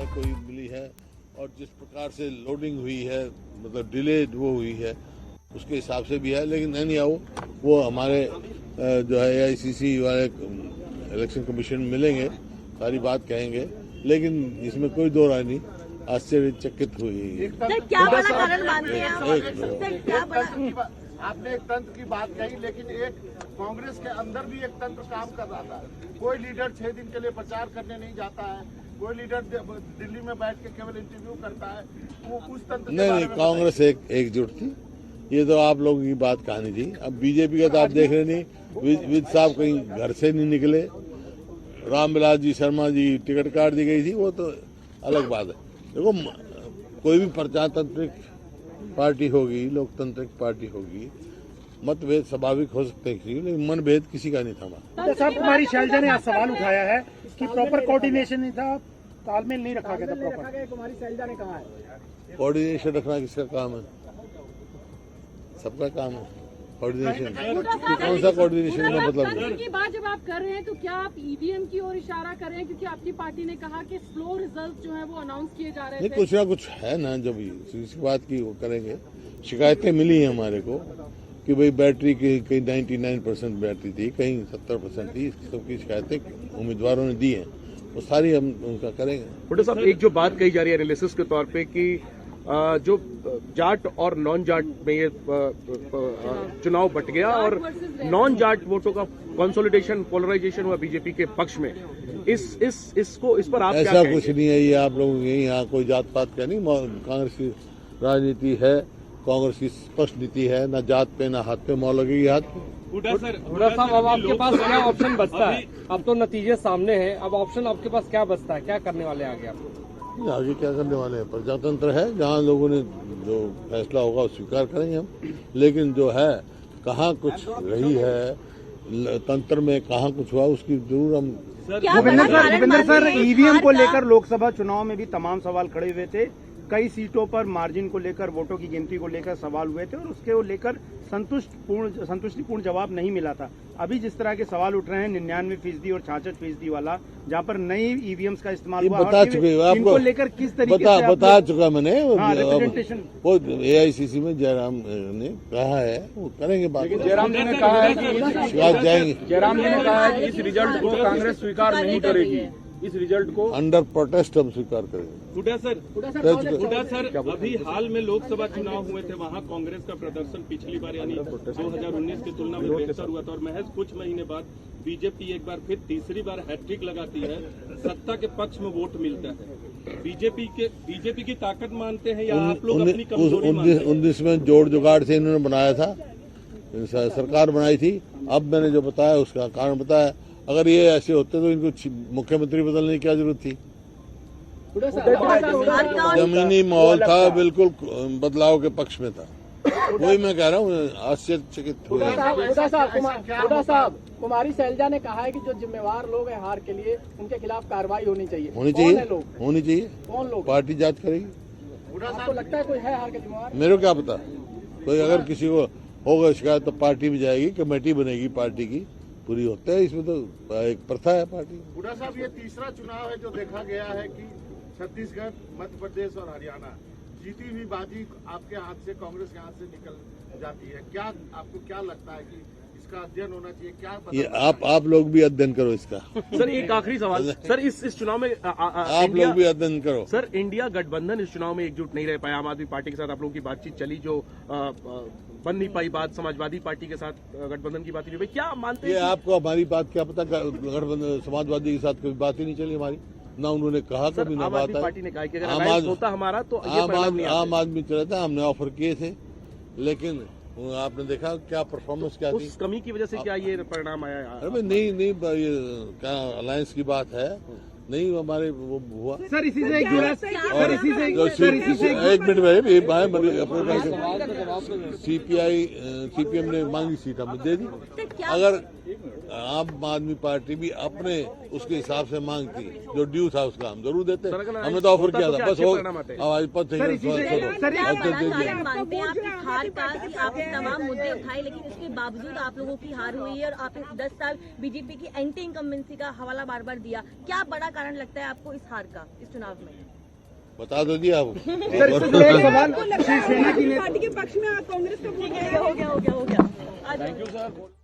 है कोई मिली है, और जिस प्रकार से लोडिंग हुई है, मतलब डिले वो हुई है, उसके हिसाब से भी है। लेकिन नहीं आओ, वो हमारे जो है AICC वाले इलेक्शन कमीशन मिलेंगे, सारी बात कहेंगे, लेकिन इसमें कोई दो राय नहीं। आश्चर्यचकित हुई। क्या बड़ा कारण मानते हैं आप? आपने एक तंत्र की बात कही, लेकिन एक कांग्रेस के अंदर भी एक तंत्र काम कर रहा था। कोई लीडर 6 दिन के लिए प्रचार करने नहीं जाता है, कोई लीडर दिल्ली में बैठ के केवल इंटरव्यू करता है, वो उस तंत्र नहीं, कांग्रेस एकजुट थी। ये तो आप लोगों की बात कहानी थी। अब बीजेपी का तो आप देख रहे नहीं, विद साहब कहीं घर से नहीं निकले, रामविलास जी शर्मा जी टिकट काट दी गई थी, वो तो अलग बात है। देखो, कोई भी प्रजातांत्रिक पार्टी होगी, लोकतांत्रिक पार्टी होगी, मतभेद स्वाभाविक हो सकते हैं, लेकिन मनभेद किसी का नहीं था। साहब, कुमारी शैलजा ने आज सवाल उठाया है कि प्रॉपर कोऑर्डिनेशन नहीं था, तालमेल नहीं रखा गया था प्रॉपर। कुमारी शैलजा ने कहा है कोऑर्डिनेशन रखना किसका काम है? सबका काम है कोऑर्डिनेशन। कौन सा कोऑर्डिनेशन का मतलब की बात जब आप कर रहे हैं तो क्या आप EVM की ओर इशारा कर रहे हैं? क्योंकि आपकी पार्टी ने कहा कि स्लो रिजल्ट जो है वो अनाउंस किए जा रहे थे। कुछ ना कुछ है ना, जब इस बात की वो करेंगे। शिकायतें मिली हैं हमारे को कि भाई बैटरी की कहीं 99% बैटरी थी, कहीं 70% थी। इस सबकी शिकायतें उम्मीदवारों ने दी हैं, वो सारी हम उनका करेंगे। भुट्टो साहब, एक जो बात कही जा रही है एनालिसिस के तौर पे कि जो जाट और नॉन जाट में ये चुनाव बट गया और नॉन जाट वोटों का कंसोलिडेशन, पोलराइजेशन हुआ बीजेपी के पक्ष में। इस पर आप ऐसा कुछ नहीं है, ये आप लोगों के यहाँ कोई जात पात का नहीं। कांग्रेस की राजनीति है, कांग्रेस की स्पष्ट नीति है, न जात पे न हाथ पे मौल लगेगी हाथ पे। हुड्डा साहब, अब आपके पास क्या ऑप्शन बचता है? अब तो नतीजे सामने हैं, अब ऑप्शन आपके पास क्या बचता है? क्या करने वाले आगे आप? आगे क्या करने वाले हैं? प्रजातंत्र है, जहाँ लोगों ने जो फैसला होगा वो स्वीकार करेंगे हम। लेकिन जो है, कहाँ कुछ रही है तंत्र में, कहाँ कुछ हुआ, उसकी जरूर हम। भूपेंद्र सर, EVM को लेकर लोकसभा चुनाव में भी तमाम सवाल खड़े हुए थे। कई सीटों पर मार्जिन को लेकर, वोटों की गिनती को लेकर सवाल हुए थे और उसके लेकर संतुष्टिपूर्ण जवाब नहीं मिला था। अभी जिस तरह के सवाल उठ रहे हैं 99% और 66% वाला, जहाँ पर नई EVMs का इस्तेमाल हुआ, बता चुके इनको लेकर किस तरीके से बता चुका मैंने। रिप्रेजेंटेशन वो AICC में जयराम ने कहा है, वो करेंगे बात। जयराम जी ने कहा है कि शिकायत जाएंगे। जयराम जी ने कहा है कि इस रिजल्ट को कांग्रेस स्वीकार नहीं करेगी। इस रिजल्ट को अंडर प्रोटेस्ट हम स्वीकार करेंगे। हुड्डा सर, अभी हाल में लोकसभा चुनाव हुए थे, वहां कांग्रेस का प्रदर्शन पिछली बार यानी 2019 की तुलना में बेहतर हुआ था और महज कुछ महीने बाद बीजेपी एक बार फिर तीसरी बार हैट्रिक लगाती है, सत्ता के पक्ष में वोट मिलता है। बीजेपी की ताकत मानते हैं या आप लोग अपनी कमजोरी मानते हैं? 19 में जोड़ जुगाड़ से इन्होंने बनाया था, सरकार बनाई थी। अब मैंने जो बताया उसका कारण बताया। अगर ये ऐसे होते तो इनको मुख्यमंत्री बदलने की क्या जरूरत थी? जमीनी माहौल था, बिल्कुल बदलाव के पक्ष में था। वही मैं कह रहा हूँ, आश्चर्यचकित हुए। हुड्डा साहब, कुमारी शैलजा ने कहा है कि जो जिम्मेवार लोग हैं हार के लिए, उनके खिलाफ कार्रवाई होनी चाहिए। होनी चाहिए। कौन लोग? पार्टी जांच करेगी। आपको लगता है कोई है हार के जिम्मेवार? मेरे को क्या पता। कोई अगर किसी को होगा शिकायत तो पार्टी में जाएगी, कमेटी बनेगी पार्टी की, पूरी होता है। इसमें तो एक प्रथा है पार्टी। हुड्डा साहब, ये तीसरा चुनाव है जो देखा गया है कि छत्तीसगढ़, मध्य प्रदेश और हरियाणा जीती हुई बाजी आपके हाथ से, कांग्रेस के हाथ से निकल जाती है। क्या आपको क्या लगता है कि इसका अध्ययन होना चाहिए? क्या ये आप लोग भी अध्ययन करो इसका। सर, एक आखिरी सवाल सर, इस चुनाव में आप लोग भी अध्ययन करो। सर, इंडिया गठबंधन इस चुनाव में एकजुट नहीं रह पाया। आम आदमी पार्टी के साथ आप लोगों की बातचीत चली, जो बन नहीं पाई बात। समाजवादी पार्टी के साथ गठबंधन की बात नहीं हुई। क्या मानते हैं? ये आपको हमारी बात क्या पता? गठबंधन समाजवादी के साथ कोई बात ही नहीं चली हमारी, ना उन्होंने कहा कभी, ना बात है। पार्टी ने कहा कि अगर अलायंस होता हमारा तो आम आदमी चला था, हमने ऑफर किए थे, लेकिन आपने देखा क्या परफॉर्मेंस क्या थी। उस कमी की वजह से क्या ये परिणाम आया? अरे नहीं, ये क्या अलायंस की बात है? नहीं, हमारे वो हुआ। सर, इसी से एक मिनट CPM ने मांगी सीट हमने दे दी। अगर आम आदमी पार्टी भी अपने उसके हिसाब से मांगती, जो ड्यू था उसका हम जरूर देते। हमने तो ऑफर किया था, बस हो हमारे पद आपने तमाम मुद्दे उठाए, लेकिन इसके बावजूद आप लोगों की हार हुई है और आपने 10 साल बीजेपी की एंटी इनकम्बेंसी का हवाला बार बार दिया। क्या बड़ा कारण लगता है आपको इस हार का, इस चुनाव में? बता दो दिया आपको। सर, इससे जुड़ा एक सवाल शिवसेना की पार्टी के पक्ष में आप कांग्रेस का हो गया। Thank you sir.